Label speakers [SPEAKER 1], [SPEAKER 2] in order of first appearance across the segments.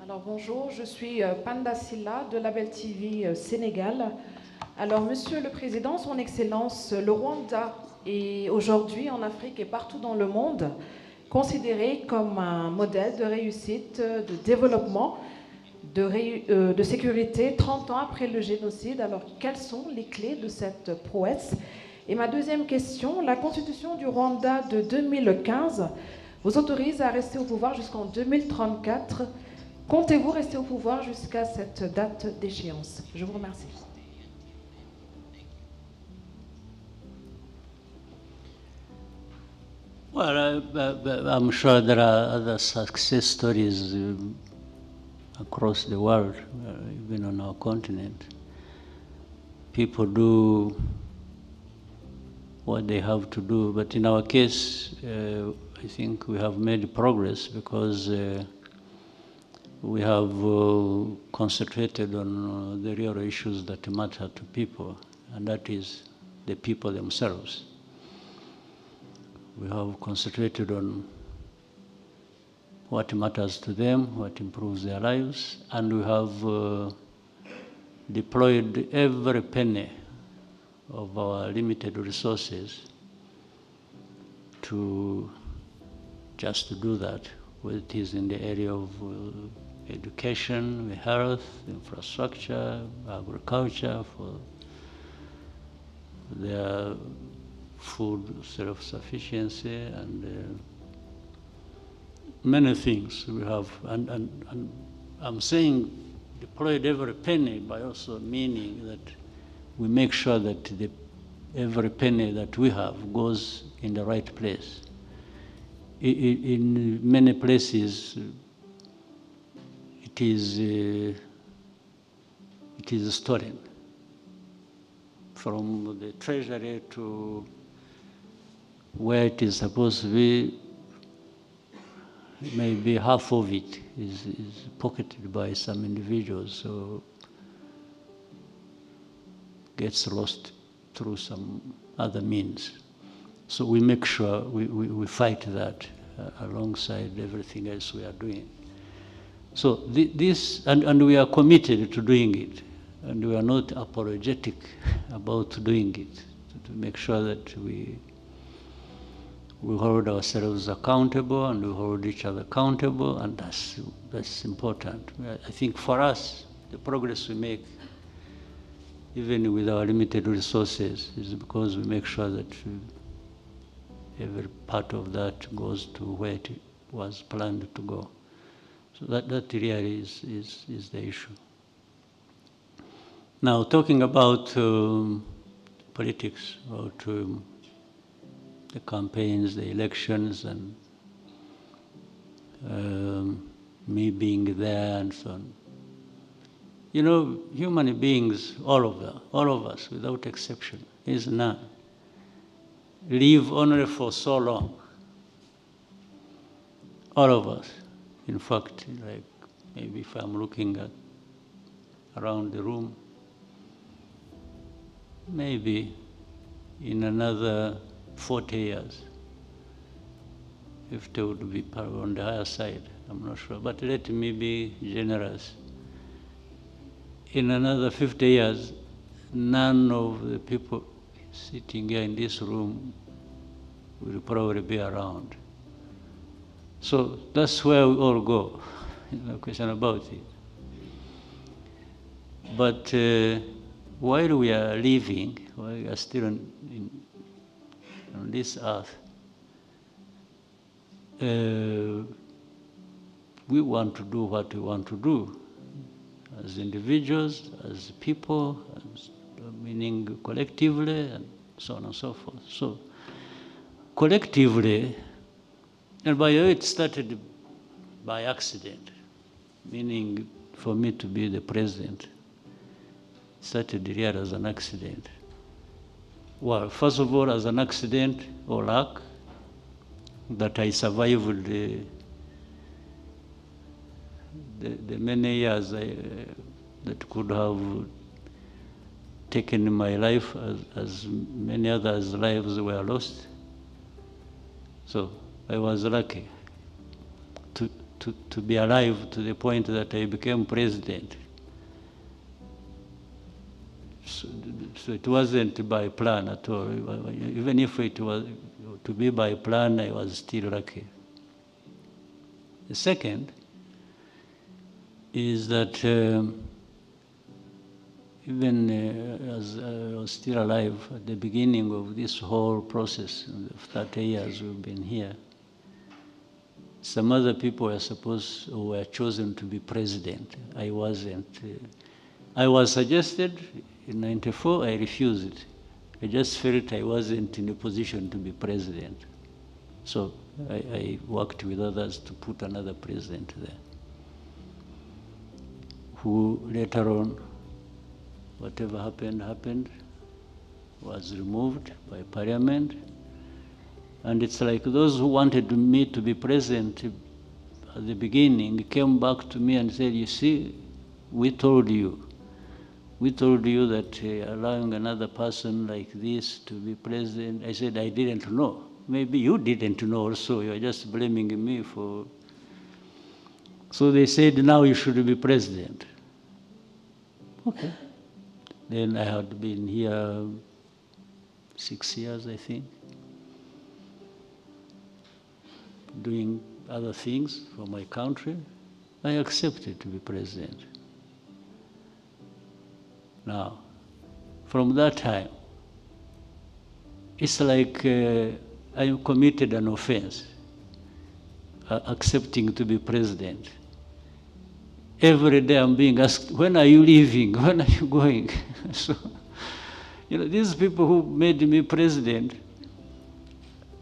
[SPEAKER 1] Alors bonjour, je suis Panda Silla de Label TV Sénégal. Alors Monsieur le Président, Son Excellence, le Rwanda est aujourd'hui en Afrique et partout dans le monde considéré comme un modèle de réussite, de développement, de sécurité 30 ans après le génocide. Alors quelles sont les clés de cette prouesse? Et ma deuxième question, la constitution du Rwanda de 2015 vous autorise à rester au pouvoir jusqu'en 2034. Comptez-vous rester au pouvoir jusqu'à cette date d'échéance? Je vous remercie.
[SPEAKER 2] Well, I'm sure there are other success stories across the world, even on our continent. People do what they have to do, but in our case, I think we have made progress because we have concentrated on the real issues that matter to people, and that is the people themselves. We have concentrated on what matters to them, what improves their lives, and we have deployed every penny of our limited resources to just to do that, whether it is in the area of education, health, infrastructure, agriculture, for their food self-sufficiency, and many things we have. And I'm saying deployed every penny by also meaning that we make sure that every penny that we have goes in the right place. In many places, it is stolen from the treasury to where it is supposed to be. Maybe half of it is pocketed by some individuals, so gets lost through some other means. So we make sure we fight that alongside everything else we are doing. So this, and we are committed to doing it, and we are not apologetic about doing it, to make sure that we hold ourselves accountable and we hold each other accountable, and that's important. I think for us, the progress we make, even with our limited resources, is because we make sure that every part of that goes to where it was planned to go. So that really is the issue. Now, talking about politics, about the campaigns, the elections, and me being there and so on. You know, human beings, all of us, without exception, is none, live only for so long. All of us. In fact, like maybe if I'm looking at around the room, maybe in another 40 years, if they would be on the higher side, I'm not sure, but let me be generous. In another 50 years, none of the people sitting here in this room will probably be around. So that's where we all go, no question about it. But while we are living, while we are still on this earth, we want to do what we want to do as individuals, as people, meaning collectively, and so on and so forth. So collectively, and by the way, it started by accident, meaning for me to be the president. It started here as an accident. Well, first of all, as an accident or luck, that I survived the many years that could have taken my life, as many others' lives were lost. So I was lucky to be alive to the point that I became president. So it wasn't by plan at all. Even if it was to be by plan, I was still lucky. The second is that even as I was still alive at the beginning of this whole process, of 30 years we've been here, some other people were chosen to be president. I wasn't. I was suggested in '94, I refused. I just felt I wasn't in a position to be president. So I worked with others to put another president there, who later on, whatever happened, was removed by parliament. And it's like those who wanted me to be president at the beginning came back to me and said, you see, we told you that allowing another person like this to be president. I said, I didn't know. Maybe you didn't know also, you're just blaming me for. So they said, now you should be president. Okay. Then I had been here 6 years, I think, doing other things for my country. I accepted to be president. Now, from that time, it's like I committed an offense, accepting to be president. Every day I'm being asked, when are you leaving? When are you going? So, these people who made me president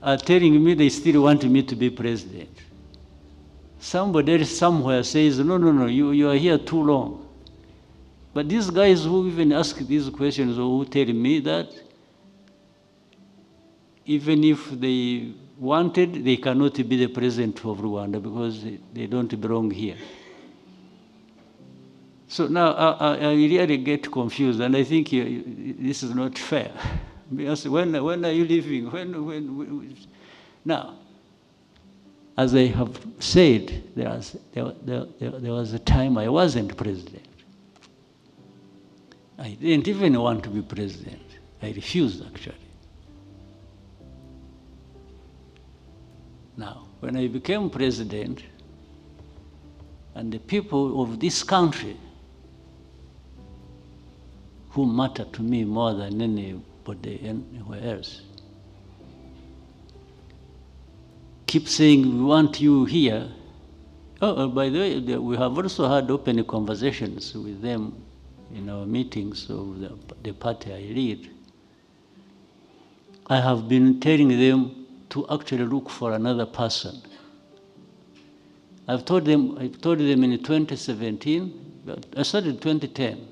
[SPEAKER 2] are telling me they still want me to be president. Somebody else somewhere says, no, you are here too long. But these guys who even ask these questions or who tell me that, even if they wanted, they cannot be the president of Rwanda because they don't belong here. So now I really get confused, and I think this is not fair. Because when are you leaving? Now, as I have said, there was a time I wasn't president. I didn't even want to be president. I refused, actually. Now, when I became president, and the people of this country who matter to me more than anybody anywhere else keep saying, we want you here. Oh, by the way, we have also had open conversations with them in our meetings of the party I lead. I have been telling them to actually look for another person. I've told them in 2017, but I started in 2010.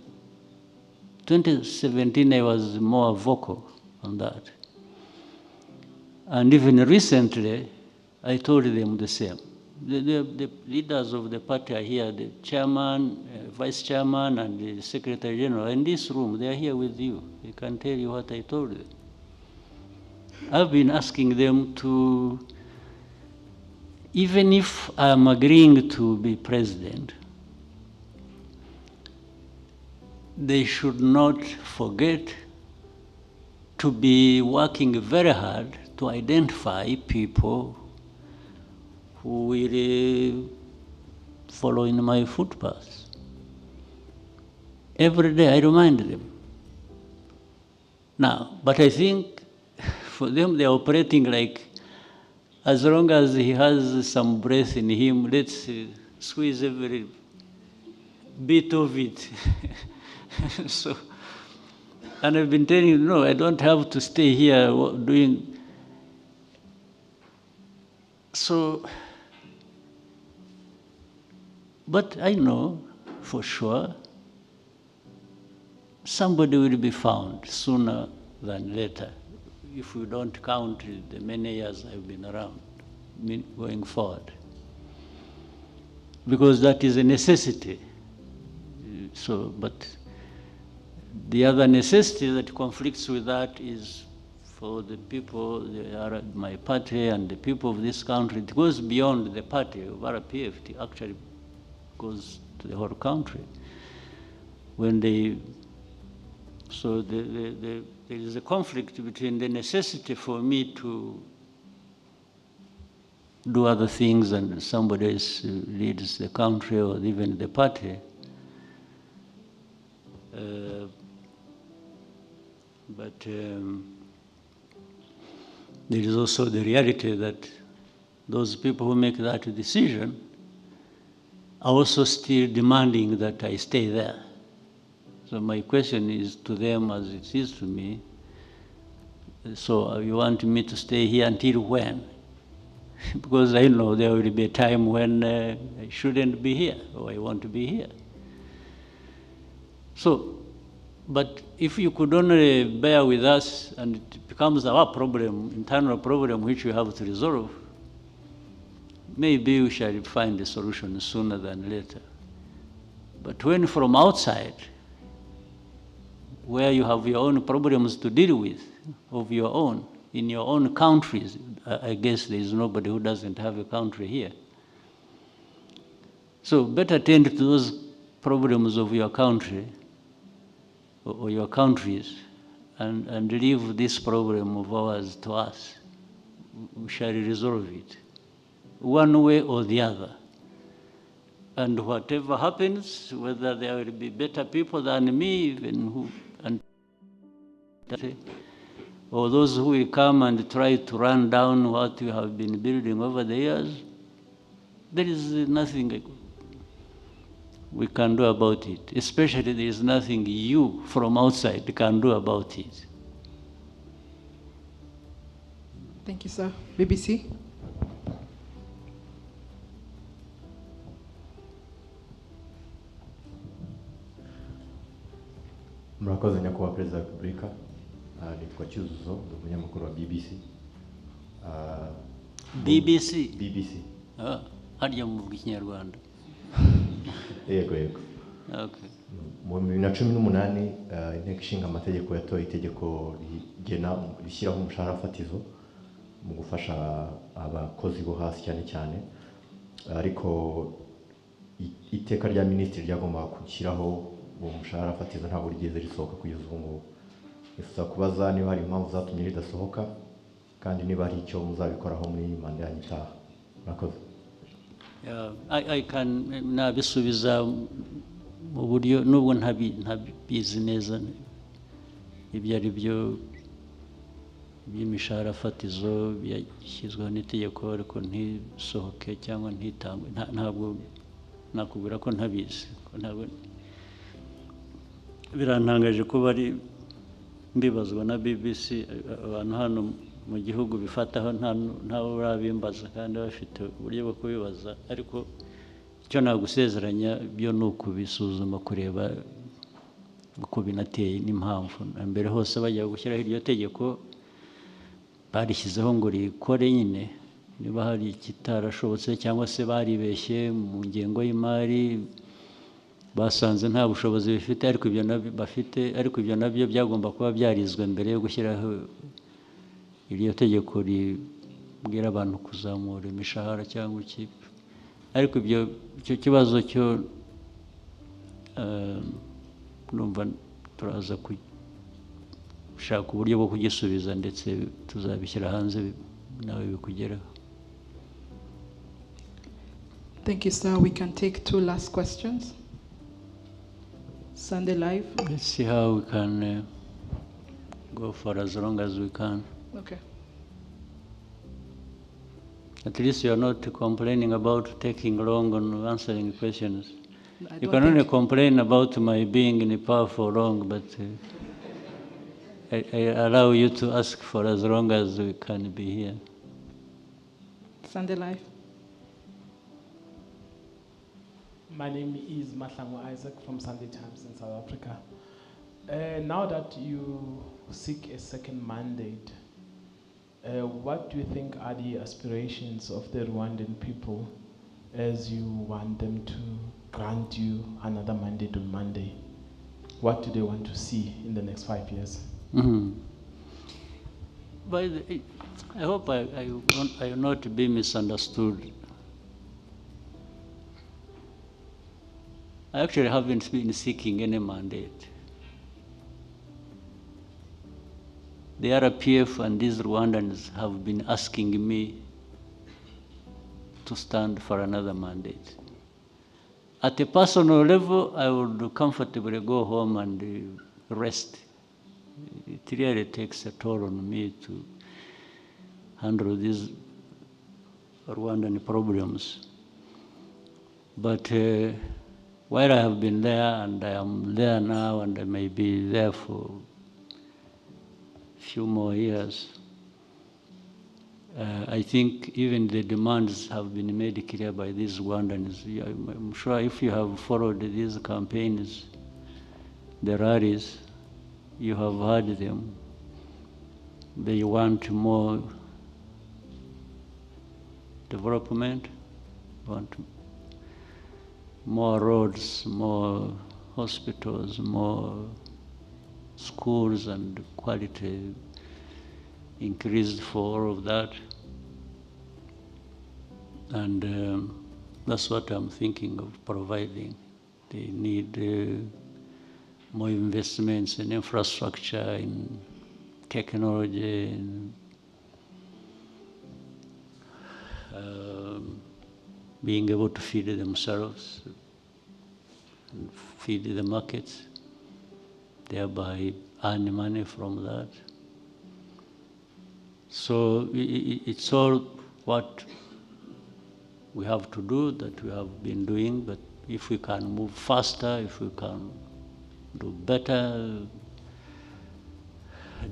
[SPEAKER 2] 2017, I was more vocal on that. And even recently, I told them the same. The leaders of the party are here, the chairman, vice chairman, and the secretary general in this room. They are here with you. They can tell you what I told them. I've been asking them to, even if I'm agreeing to be president, they should not forget to be working very hard to identify people who will follow in my footpaths. Every day I remind them. Now, but I think for them they're operating like, as long as he has some breath in him, let's squeeze every bit of it. So, and I've been telling you, no, I don't have to stay here doing. So, but I know for sure somebody will be found sooner than later, if we don't count the many years I've been around, going forward. Because that is a necessity. So, but the other necessity that conflicts with that is for the people, my party and the people of this country. It goes beyond the party of RPF. It actually goes to the whole country. When so there is a conflict between the necessity for me to do other things and somebody else leads the country or even the party. But there is also the reality that those people who make that decision are also still demanding that I stay there. So my question is to them as it is to me, so you want me to stay here until when? Because I know there will be a time when I shouldn't be here, or I want to be here. So, but if you could only bear with us and it becomes our problem, internal problem, which we have to resolve, maybe we shall find a solution sooner than later. But when from outside, where you have your own problems to deal with, of your own, in your own countries, I guess there is nobody who doesn't have a country here. So better tend to those problems of your country, or your countries, and leave this problem of ours to us. We shall resolve it, one way or the other. And whatever happens, whether there will be better people than me, even or those who will come and try to run down what we have been building over the years, there is nothing we can do about it. Especially there is nothing you from outside can do about it.
[SPEAKER 3] Thank you, sir. BBC.
[SPEAKER 4] Murakoze nyakubahwa Perezida wa Repubulika. Nitwa Cyuzuzo, Nabanyamakuru wa BBC.
[SPEAKER 2] BBC?
[SPEAKER 4] BBC.
[SPEAKER 2] Hariya mu Kinyarwanda.
[SPEAKER 4] Yego.
[SPEAKER 2] Okay.
[SPEAKER 4] Mu 2018 inteko ishinga amategeko yatoye itegeko rishyiraho umushahara fatizo mu gufasha abakozi bo hasi cyane, ariko iteka rya minisitiri ryagombaga gushyiraho uwo mushahara fatizo ntabwo rigeze risohoka kugeza ubu ngubu. Nifuza kubaza niba hari impamvu zatumye ridasohoka kandi niba hari icyo muzabikoraho muri manda yanyu itaha. Murakoze.
[SPEAKER 2] I can nabisubiza mu buryo nubwo ntabizi neza ibyo ari byo by'imishahara fatizo byashyizweho n'itegeko ariko ntisohoke cyangwa ntitangwe. Ntabwo nakubwira ko ntabizi. Birantangaje ko bari mbibazwa na BBC, abantu hano mu gihugu bifataho ntawe urabimbaza kandi bafite uburyo bwo kubibaza, ariko icyo nagusezeranya byo ni ukubisuzuma kureba uko binateye n'impamvu. Mbere hose bajya gushyiraho iryo tegeko barishyizeho ngo rikore nyine, niba hari ikitarashobotse cyangwa se baribeshye mu ngengo y'imari basanze nta bushobozi bifite, ariko ibyo nabyo byagomba kuba byarizwe mbere yo gushyiraho iryo tegeko ribwira abantu kuzamura imishahara cyangwa iki. Ariko icyo kibazo cyo numva turaza gushaka uburyo bwo kugisubiza ndetse tuzabishyira hanze nawe bikugeraho.
[SPEAKER 3] Thank you, sir. We can take 2 last questions. Sunday Live.
[SPEAKER 2] Let's see how we can go for as long as we can.
[SPEAKER 3] Okay.
[SPEAKER 2] At least you are not complaining about taking long on answering questions.
[SPEAKER 3] I
[SPEAKER 2] You
[SPEAKER 3] don't
[SPEAKER 2] can only
[SPEAKER 3] think-
[SPEAKER 2] complain about my being in power for long, but I allow you to ask for as long as we can be here.
[SPEAKER 3] Sunday Live.
[SPEAKER 5] My name is Mahlangu Isaac from Sunday Times in South Africa. Now that you seek a second mandate, what do you think are the aspirations of the Rwandan people as you want them to grant you another mandate on Monday? What do they want to see in the next 5 years?
[SPEAKER 2] I hope I will not be misunderstood. I actually haven't been seeking any mandate. The RPF and these Rwandans have been asking me to stand for another mandate. At a personal level, I would comfortably go home and rest. It really takes a toll on me to handle these Rwandan problems. But while I have been there, and I am there now, and I may be there for a few more years, I think even the demands have been made clear by these Rwandans. I'm sure if you have followed these campaigns, the rallies, you have heard them. They want more development, want more roads, more hospitals, more schools, and quality increased for all of that. And that's what I'm thinking of providing. They need more investments in infrastructure, in technology, in being able to feed themselves, and feed the markets, thereby earn money from that. So it's all what we have to do, that we have been doing, but if we can move faster, if we can do better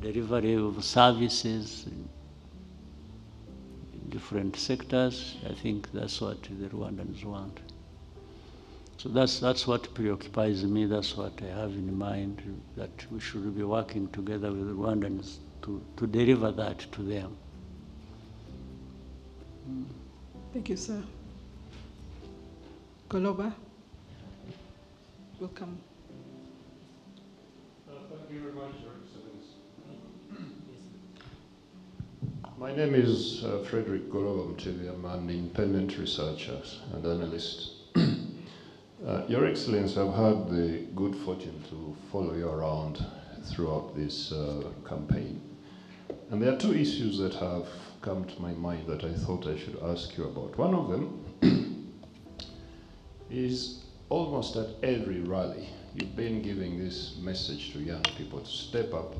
[SPEAKER 2] delivery of services in different sectors, I think that's what the Rwandans want. So that's what preoccupies me, that's what I have in mind, that we should be working together with the Rwandans to deliver that to them.
[SPEAKER 3] Thank you, sir. Goloba, welcome.
[SPEAKER 6] Thank you very much, Your Excellency. My name is Frederick Goloba Mtevi. I'm an independent researcher and analyst. Your Excellency, I've had the good fortune to follow you around throughout this campaign. And there are two issues that have come to my mind that I thought I should ask you about. One of them is almost at every rally, you've been giving this message to young people to step up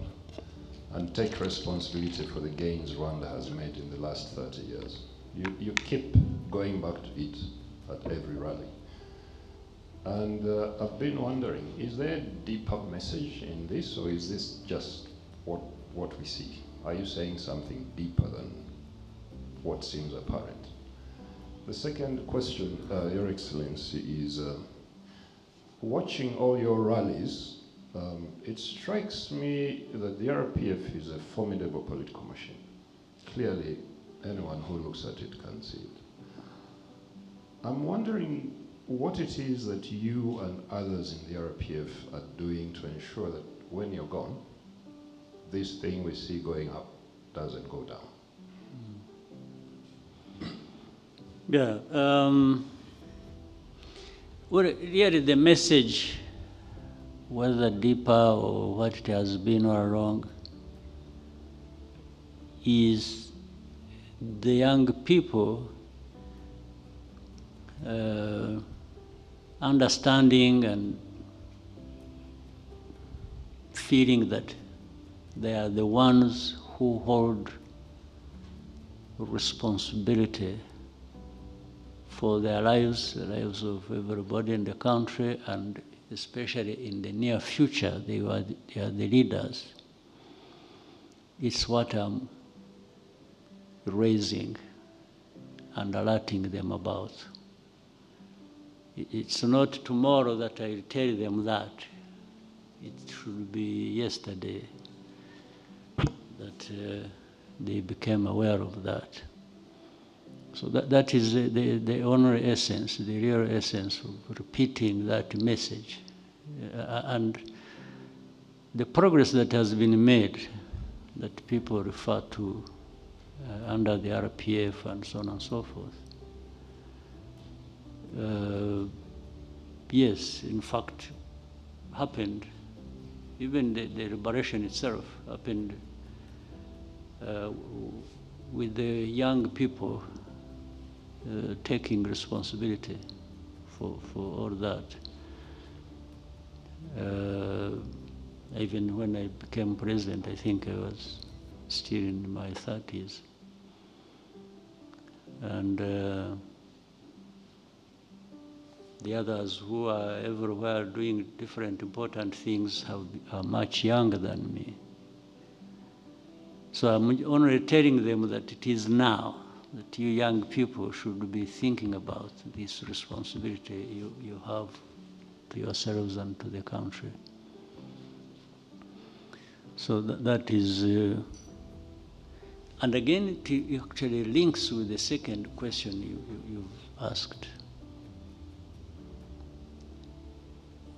[SPEAKER 6] and take responsibility for the gains Rwanda has made in the last 30 years. You keep going back to it at every rally. And I've been wondering, is there a deeper message in this, or is this just what we see? Are you saying something deeper than what seems apparent? The second question, Your Excellency, is watching all your rallies, it strikes me that the RPF is a formidable political machine. Clearly, anyone who looks at it can see it. I'm wondering what it is that you and others in the RPF are doing to ensure that when you're gone, this thing we see going up doesn't go down.
[SPEAKER 2] Yeah. Well, really the message, whether deeper or what it has been all along, is the young people understanding and feeling that they are the ones who hold responsibility for their lives, the lives of everybody in the country, and especially in the near future, they are the leaders. It's what I'm raising and alerting them about. It's not tomorrow that I'll tell them that. It should be yesterday that they became aware of that. So that is the only essence, the real essence of repeating that message. And the progress that has been made that people refer to under the RPF and so on and so forth. Yes, in fact, happened. Even the liberation itself happened with the young people taking responsibility for all that. Even when I became president, I think I was still in my 30s. And the others who are everywhere doing different important things are much younger than me. So I'm only telling them that it is now that you young people should be thinking about this responsibility you have to yourselves and to the country. So that is, and again, it actually links with the second question you've asked.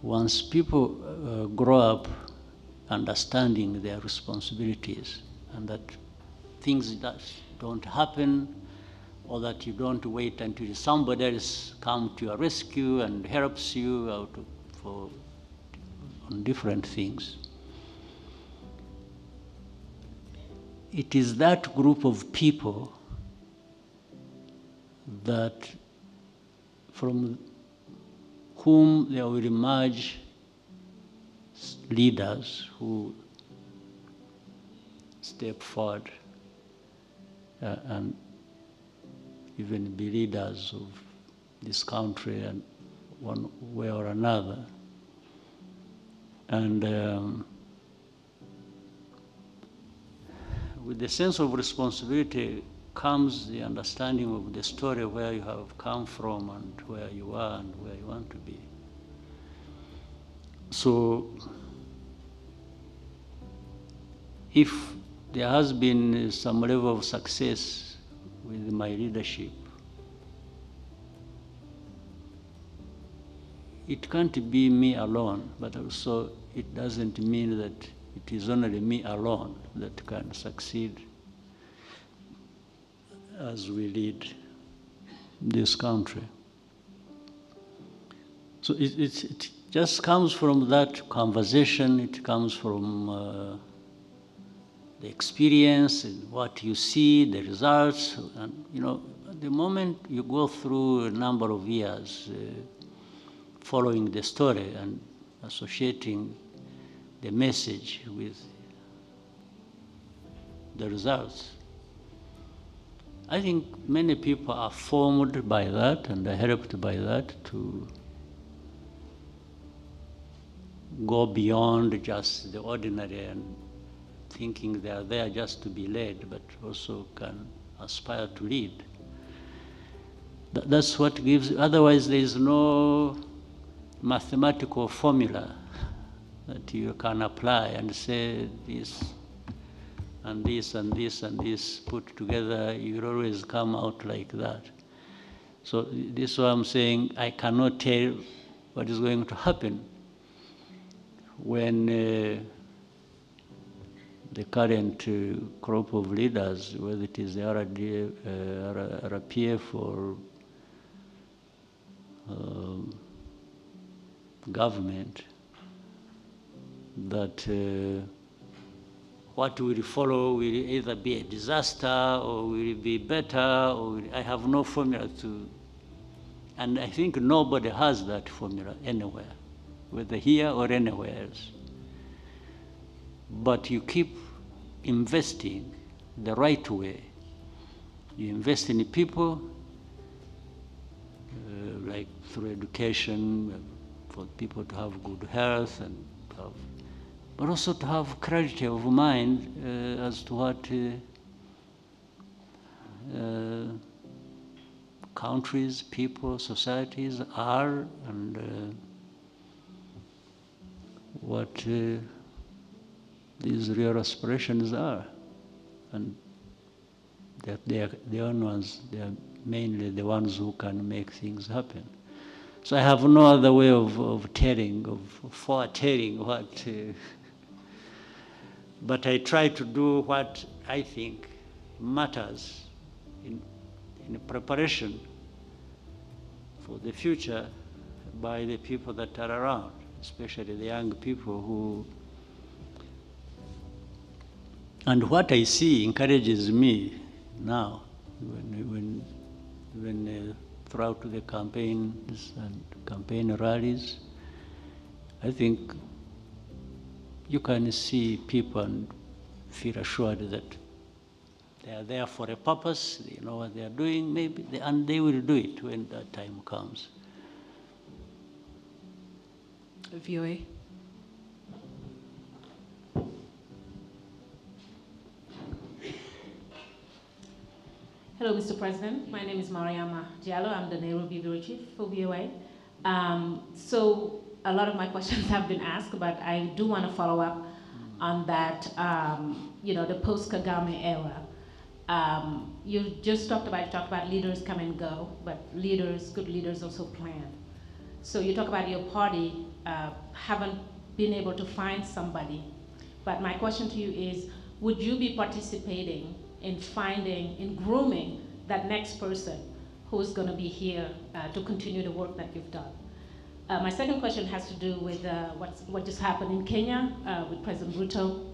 [SPEAKER 2] Once people grow up understanding their responsibilities and that things that don't happen or that you don't wait until somebody else comes to your rescue and helps you out on different things. It is that group of people that from whom there will emerge leaders who step forward and even be leaders of this country in one way or another. And with the sense of responsibility comes the understanding of the story, where you have come from and where you are and where you want to be. So if there has been some level of success with my leadership, it can't be me alone, but also it doesn't mean that it is only me alone that can succeed as we lead this country. So it just comes from that conversation, it comes from the experience and what you see, the results. And you know, the moment you go through a number of years following the story and associating the message with the results, I think many people are formed by that and are helped by that to go beyond just the ordinary and thinking they are there just to be led, but also can aspire to lead. That's what gives, otherwise there is no mathematical formula that you can apply and say this and this and this and this put together, you'll always come out like that. So this is why I'm saying I cannot tell what is going to happen when the current crop of leaders, whether it is the RPF or government, that what will follow will either be a disaster or will be better, or I have no formula to, and I think nobody has that formula anywhere, whether here or anywhere else. But you keep investing the right way. You invest in people, like through education, for people to have good health and to have, but also to have clarity of mind as to what countries, people, societies are, and what these real aspirations are. And that they are the only ones, they are mainly the ones who can make things happen. So I have no other way of telling, of foretelling what But I try to do what I think matters in preparation for the future by the people that are around, especially the young people who. And what I see encourages me now when throughout the campaigns and campaign rallies, I think you can see people and feel assured that they are there for a purpose, they know what they are doing, maybe, and they will do it when that time comes.
[SPEAKER 3] VOA.
[SPEAKER 7] Hello, Mr. President. My name is Mariama Diallo. I'm the Nairobi Bureau Chief for VOA. So a lot of my questions have been asked, but I do want to follow up on that, the post-Kagame era. You just talked about leaders come and go, but good leaders also plan. So you talk about your party haven't been able to find somebody, but my question to you is, would you be participating in grooming that next person who's going to be here to continue the work that you've done? My second question has to do with what just happened in Kenya with President Ruto.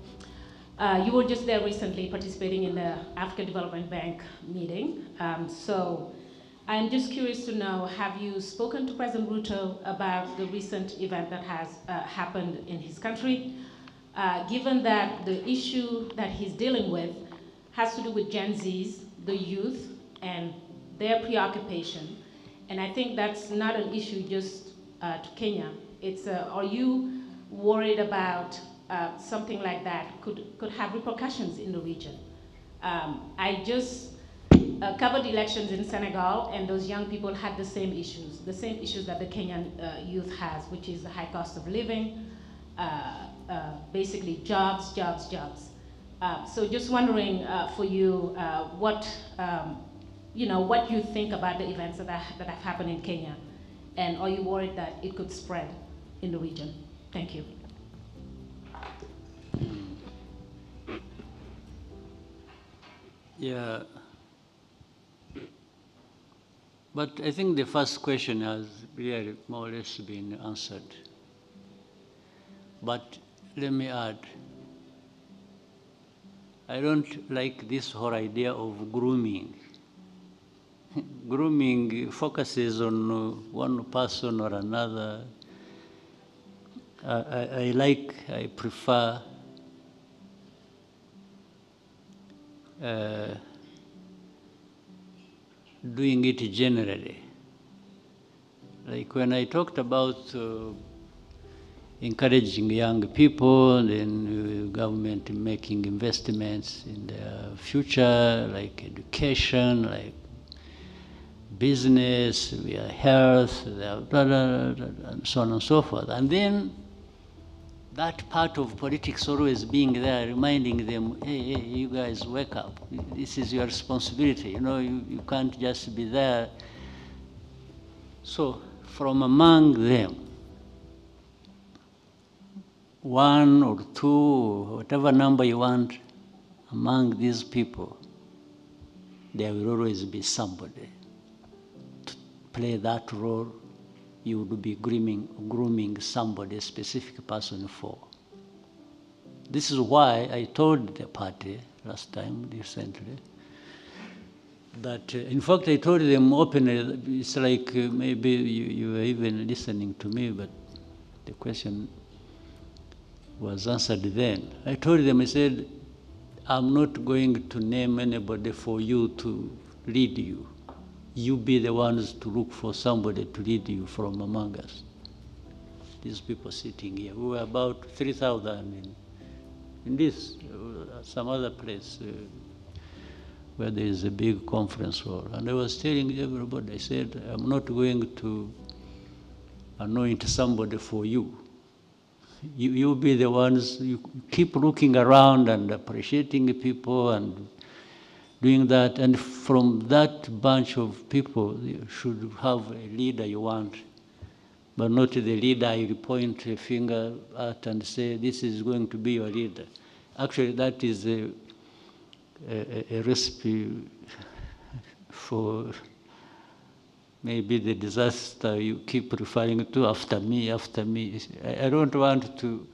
[SPEAKER 7] You were just there recently participating in the African Development Bank meeting. So I'm just curious to know, have you spoken to President Ruto about the recent event that has happened in his country? Given that the issue that he's dealing with has to do with Gen Zs, the youth, and their preoccupation. And I think that's not an issue just to Kenya. It's, are you worried about something like that could have repercussions in the region? I just covered elections in Senegal, and those young people had the same issues that the Kenyan youth has, which is the high cost of living, basically jobs. So just wondering for you what you think about the events that have happened in Kenya, and are you worried that it could spread in the region? Thank you.
[SPEAKER 2] Yeah, but I think the first question has really more or less been answered. But let me add, I don't like this whole idea of grooming. Grooming focuses on one person or another. I prefer doing it generally. Like when I talked about encouraging young people, and government making investments in their future, like education, like business, their health, their blah, blah, blah, blah, and so on and so forth. And then that part of politics always being there, reminding them, hey, you guys wake up. This is your responsibility. You can't just be there. So from among them, one or two, whatever number you want, among these people, there will always be somebody to play that role. You would be grooming somebody, a specific person for. This is why I told the party last time, recently, that, in fact, I told them openly, it's like maybe you were even listening to me, but the question was answered then. I told them, I said, I'm not going to name anybody for you to lead you. You be the ones to look for somebody to lead you from among us. These people sitting here, we were about 3,000 in this, some other place where there is a big conference hall. And I was telling everybody, I said, I'm not going to anoint somebody for you. You be the ones, you keep looking around and appreciating people and doing that. And from that bunch of people, you should have a leader you want, but not the leader you point a finger at and say, this is going to be your leader. actually that is a recipe for maybe the disaster you keep referring to, after me, after me. I don't want to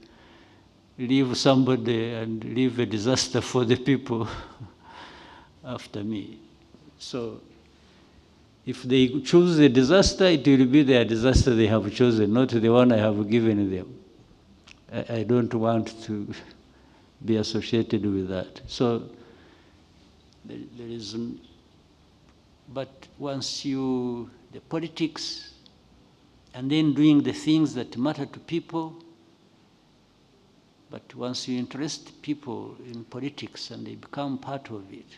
[SPEAKER 2] leave somebody and leave a disaster for the people after me. So if they choose a disaster, it will be their disaster they have chosen, not the one I have given them. I don't want to be associated with that. So there is, but once you, the politics, and then doing the things that matter to people, but once you interest people in politics and they become part of it,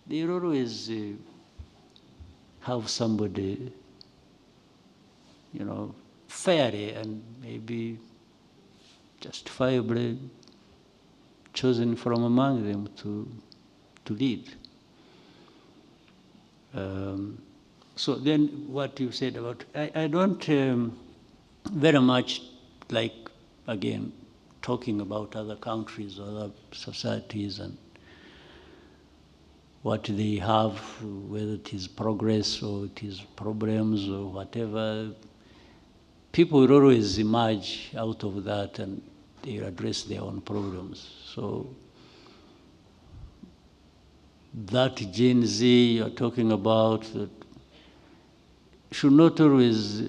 [SPEAKER 2] they always have somebody, you know, fairly and maybe justifiably chosen from among them to lead. So then what you said about, I don't very much like, again, talking about other countries or other societies and what they have, whether it is progress or it is problems or whatever. People will always emerge out of that and they address their own problems. So that Gen Z you're talking about should not always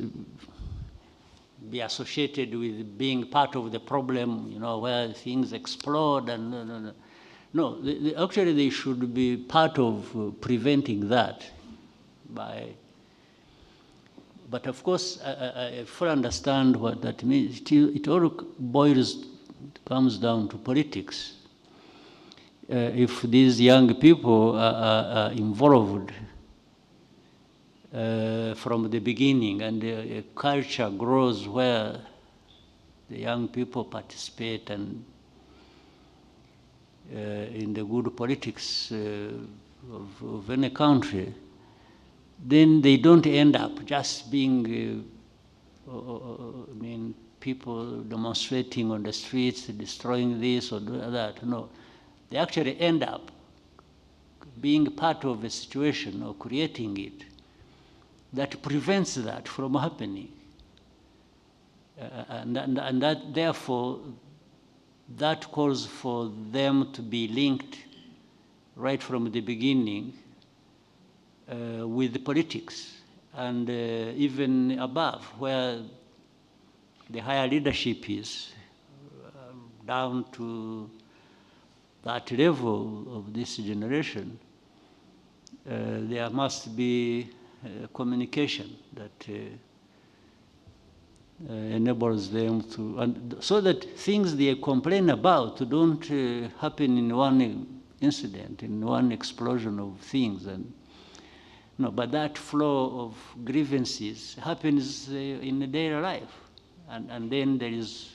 [SPEAKER 2] be associated with being part of the problem, you know, where things explode and no, actually they should be part of preventing that by, but of course I fully understand what that means. It all comes down to politics. If these young people are involved from the beginning and a culture grows where the young people participate and in the good politics of any country, then they don't end up just being, I mean, people demonstrating on the streets, destroying this or that. No, they actually end up being part of a situation or creating it that prevents that from happening. And that, therefore, that calls for them to be linked right from the beginning with the politics and even above, where the higher leadership is, down to that level of this generation. There must be communication that enables them to, and so that things they complain about don't happen in one incident, in one explosion of things. And no, but that flow of grievances happens in the daily life, and then there is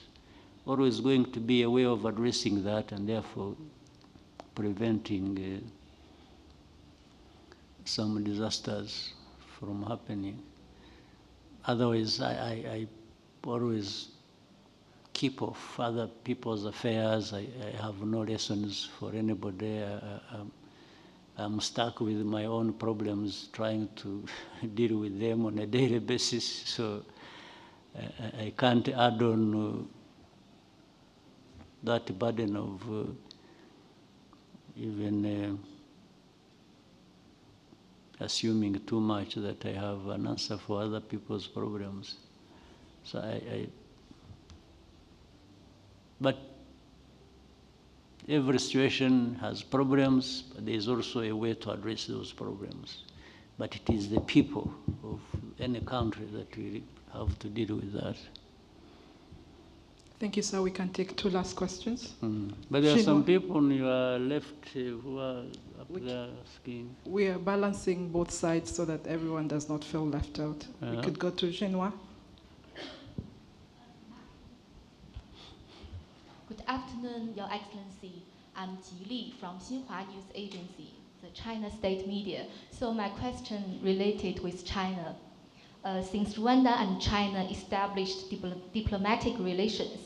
[SPEAKER 2] always going to be a way of addressing that, and therefore preventing some disasters from happening. Otherwise, I always keep off other people's affairs. I have no lessons for anybody. I'm stuck with my own problems, trying to deal with them on a daily basis. So I can't add on that burden of even assuming too much that I have an answer for other people's problems. So but every situation has problems, but there's also a way to address those problems. But it is the people of any country that we have to deal with that.
[SPEAKER 3] Thank you, sir. We can take two last questions.
[SPEAKER 2] But there are some people on your left who are up there asking.
[SPEAKER 3] We are balancing both sides so that everyone does not feel left out. We could go to Genoa.
[SPEAKER 8] Good afternoon, Your Excellency. I'm Ji Li from Xinhua News Agency, the China state media. So my question related with China. Since Rwanda and China established diplomatic relations,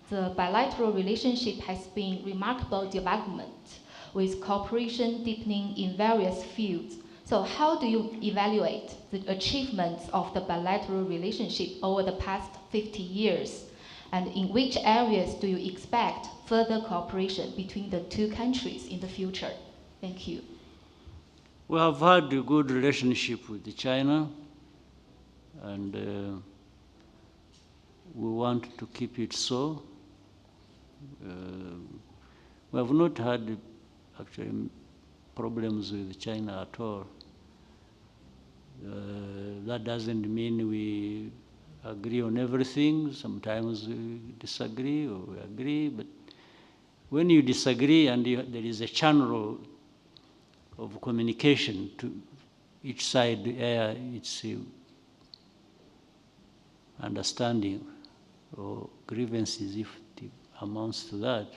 [SPEAKER 8] the bilateral relationship has been remarkable development, with cooperation deepening in various fields. So how do you evaluate the achievements of the bilateral relationship over the past 50 years? And in which areas do you expect further cooperation between the two countries in the future? Thank you.
[SPEAKER 2] We have had a good relationship with China, and we want to keep it so. We have not had actually problems with China at all. That doesn't mean we agree on everything. Sometimes we disagree or we agree, but when you disagree and there is a channel of communication to each side, it's understanding or grievances, if it amounts to that,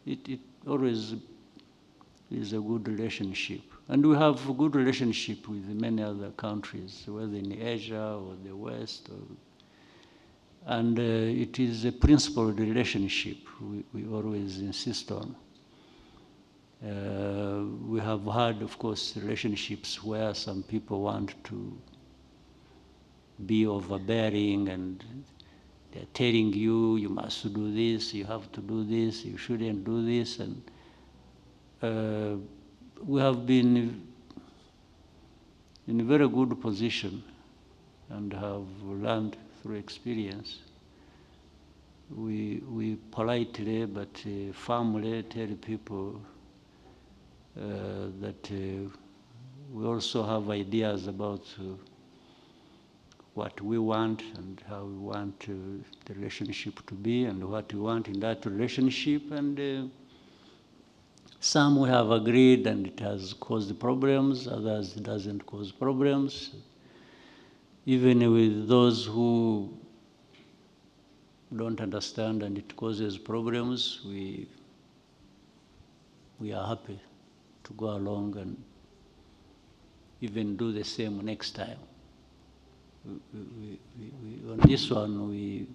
[SPEAKER 2] it always is a good relationship. And we have a good relationship with many other countries, whether in Asia or the West. And it is a principled relationship we always insist on. We have had, of course, relationships where some people want to be overbearing and they're telling you, you must do this, you have to do this, you shouldn't do this. And we have been in a very good position and have learned through experience. We politely but firmly tell people that we also have ideas about what we want and how we want the relationship to be and what we want in that relationship. And some we have agreed and it has caused problems, others it doesn't cause problems. Even with those who don't understand and it causes problems, we are happy to go along and even do the same next time. On this one,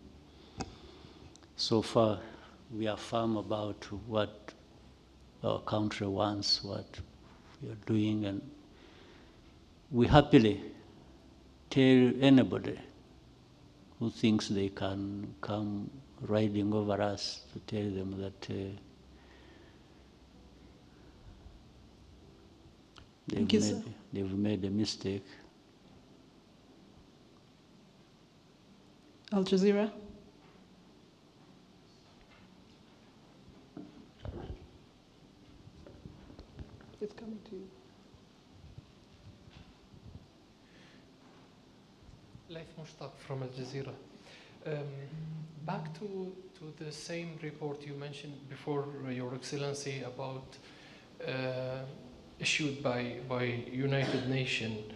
[SPEAKER 2] so far, we are firm about what our country wants, what we are doing, and we happily tell anybody who thinks they can come riding over us to tell them that they've made a mistake.
[SPEAKER 3] Al Jazeera. It's coming to you.
[SPEAKER 9] Laif Mushtaq from Al Jazeera. Back to the same report you mentioned before, Your Excellency, about issued by United Nations